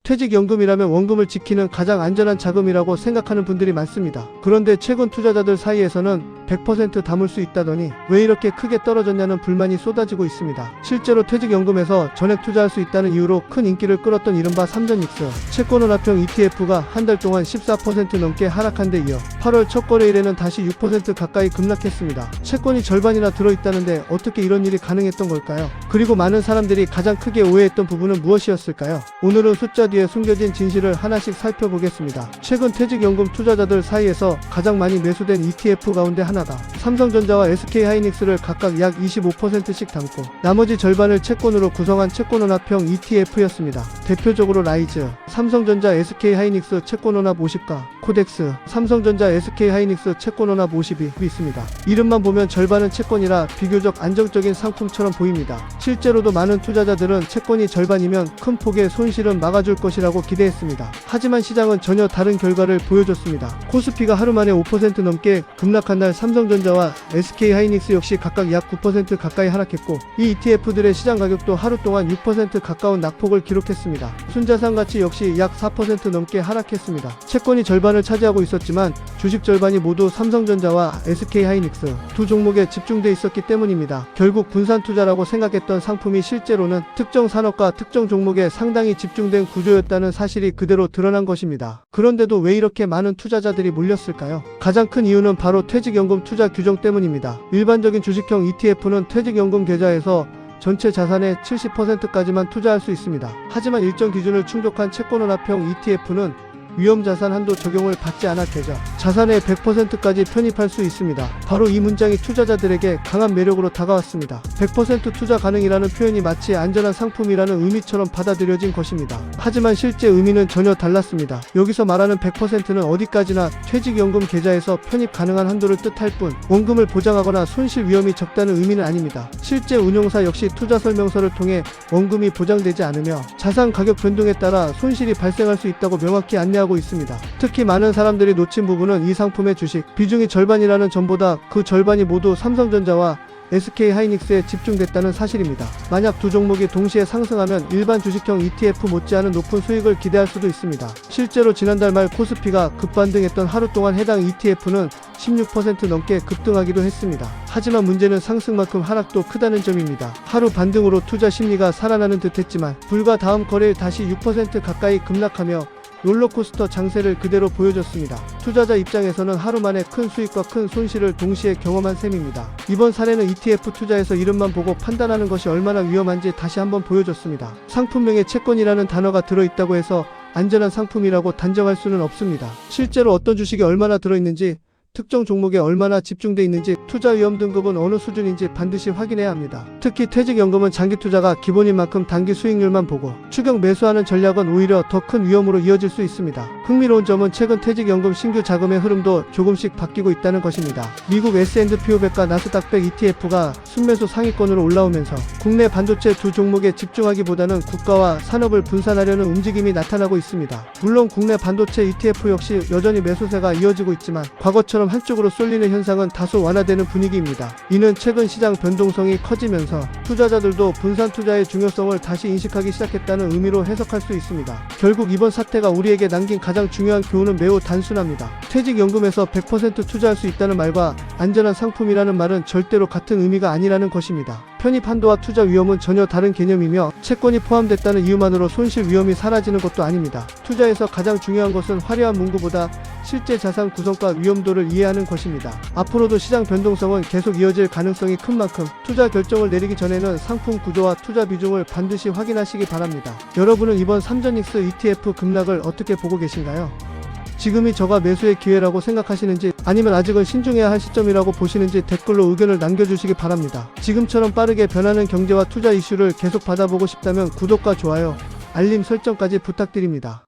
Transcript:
퇴직연금이라면 원금을 지키는 가장 안전한 자금이라고 생각하는 분들이 많습니다. 그런데 최근 투자자들 사이에서는 100% 담을 수 있다더니 왜 이렇게 크게 떨어졌냐는 불만이 쏟아지고 있습니다. 실제로 퇴직연금에서 전액 투자할 수 있다는 이유로 큰 인기를 끌었던 이른바 삼전익스 채권원화평 ETF가 한 달 동안 14% 넘게 하락한 데 이어 8월 첫 거래일에는 다시 6% 가까이 급락했습니다. 채권이 절반이나 들어있다는데 어떻게 이런 일이 가능했던 걸까요? 그리고 많은 사람들이 가장 크게 오해했던 부분은 무엇이었을까요? 오늘은 숫자 뒤에 숨겨진 진실을 하나씩 살펴보겠습니다. 최근 퇴직연금 투자자들 사이에서 가장 많이 매수된 ETF 가운데 하나가 삼성전자와 SK하이닉스를 각각 약 25%씩 담고 나머지 절반을 채권으로 구성한 채권원화평 ETF였습니다. 대표적으로 라이즈, 삼성전자 SK하이닉스 채권원합 50가, 코덱스, 삼성전자 SK하이닉스 채권원합 50이 있습니다. 이름만 보면 절반은 채권이라 비교적 안정적인 상품처럼 보입니다. 실제로도 많은 투자자들은 채권이 절반이면 큰 폭의 손실은 막아줄 것이라고 기대했습니다. 하지만 시장은 전혀 다른 결과를 보여줬습니다. 코스피가 하루 만에 5% 넘게 급락한 날 삼성전자와 SK하이닉스 역시 각각 약 9% 가까이 하락했고 이 ETF들의 시장 가격도 하루 동안 6% 가까운 낙폭을 기록했습니다. 순자산 가치 역시 약 4% 넘게 하락했습니다. 채권이 절반을 차지하고 있었지만 주식 절반이 모두 삼성전자와 SK하이닉스 두 종목에 집중돼 있었기 때문입니다. 결국 분산 투자라고 생각했던 상품이 실제로는 특정 산업과 특정 종목에 상당히 집중된 구조였다는 사실이 그대로 드러난 것입니다. 그런데도 왜 이렇게 많은 투자자들이 몰렸을까요? 가장 큰 이유는 바로 퇴직연금 투자 규정 때문입니다. 일반적인 주식형 ETF는 퇴직연금 계좌에서 전체 자산의 70%까지만 투자할 수 있습니다. 하지만 일정 기준을 충족한 채권원화평 ETF는 위험자산 한도 적용을 받지 않아 계좌 자산의 100%까지 편입할 수 있습니다. 바로 이 문장이 투자자들에게 강한 매력으로 다가왔습니다. 100% 투자 가능이라는 표현이 마치 안전한 상품이라는 의미처럼 받아들여진 것입니다. 하지만 실제 의미는 전혀 달랐습니다. 여기서 말하는 100%는 어디까지나 퇴직연금 계좌에서 편입 가능한 한도를 뜻할 뿐 원금을 보장하거나 손실 위험이 적다는 의미는 아닙니다. 실제 운용사 역시 투자 설명서를 통해 원금이 보장되지 않으며 자산 가격 변동에 따라 손실이 발생할 수 있다고 명확히 안내하고 있습니다. 특히 많은 사람들이 놓친 부분은 이 상품의 주식 비중이 절반이라는 점보다 그 절반이 모두 삼성전자와 SK하이닉스에 집중됐다는 사실입니다. 만약 두 종목이 동시에 상승하면 일반 주식형 ETF 못지않은 높은 수익을 기대할 수도 있습니다. 실제로 지난달 말 코스피가 급반등했던 하루 동안 해당 ETF는 16% 넘게 급등하기도 했습니다. 하지만 문제는 상승만큼 하락도 크다는 점입니다. 하루 반등으로 투자 심리가 살아나는 듯 했지만 불과 다음 거래일 다시 6% 가까이 급락하며 롤러코스터 장세를 그대로 보여줬습니다. 투자자 입장에서는 하루 만에 큰 수익과 큰 손실을 동시에 경험한 셈입니다. 이번 사례는 ETF 투자에서 이름만 보고 판단하는 것이 얼마나 위험한지 다시 한번 보여줬습니다. 상품명에 채권이라는 단어가 들어있다고 해서 안전한 상품이라고 단정할 수는 없습니다. 실제로 어떤 주식이 얼마나 들어있는지 특정 종목에 얼마나 집중돼 있는지 투자 위험 등급은 어느 수준인지 반드시 확인해야 합니다. 특히 퇴직연금은 장기 투자가 기본인 만큼 단기 수익률만 보고 추격 매수하는 전략은 오히려 더 큰 위험으로 이어질 수 있습니다. 흥미로운 점은 최근 퇴직연금 신규 자금의 흐름도 조금씩 바뀌고 있다는 것입니다. 미국 S&P 500과 나스닥 100 ETF가 순매수 상위권으로 올라오면서 국내 반도체 두 종목에 집중하기보다는 국가와 산업을 분산하려는 움직임이 나타나고 있습니다. 물론 국내 반도체 ETF 역시 여전히 매수세가 이어지고 있지만 과거처럼 한쪽으로 쏠리는 현상은 다소 완화되는 분위기입니다. 이는 최근 시장 변동성이 커지면서 투자자들도 분산 투자의 중요성을 다시 인식하기 시작했다는 의미로 해석할 수 있습니다. 결국 이번 사태가 우리에게 남긴 가장 중요한 교훈은 매우 단순합니다. 퇴직연금에서 100% 투자할 수 있다는 말과 안전한 상품이라는 말은 절대로 같은 의미가 아니라는 것입니다. 편입 한도와 투자 위험은 전혀 다른 개념이며 채권이 포함됐다는 이유만으로 손실 위험이 사라지는 것도 아닙니다. 투자에서 가장 중요한 것은 화려한 문구보다 실제 자산 구성과 위험도를 이해하는 것입니다. 앞으로도 시장 변동성은 계속 이어질 가능성이 큰 만큼 투자 결정을 내리기 전에는 상품 구조와 투자 비중을 반드시 확인하시기 바랍니다. 여러분은 이번 삼전익스 ETF 급락을 어떻게 보고 계신가요? 지금이 저가 매수의 기회라고 생각하시는지 아니면 아직은 신중해야 할 시점이라고 보시는지 댓글로 의견을 남겨주시기 바랍니다. 지금처럼 빠르게 변하는 경제와 투자 이슈를 계속 받아보고 싶다면 구독과 좋아요, 알림 설정까지 부탁드립니다.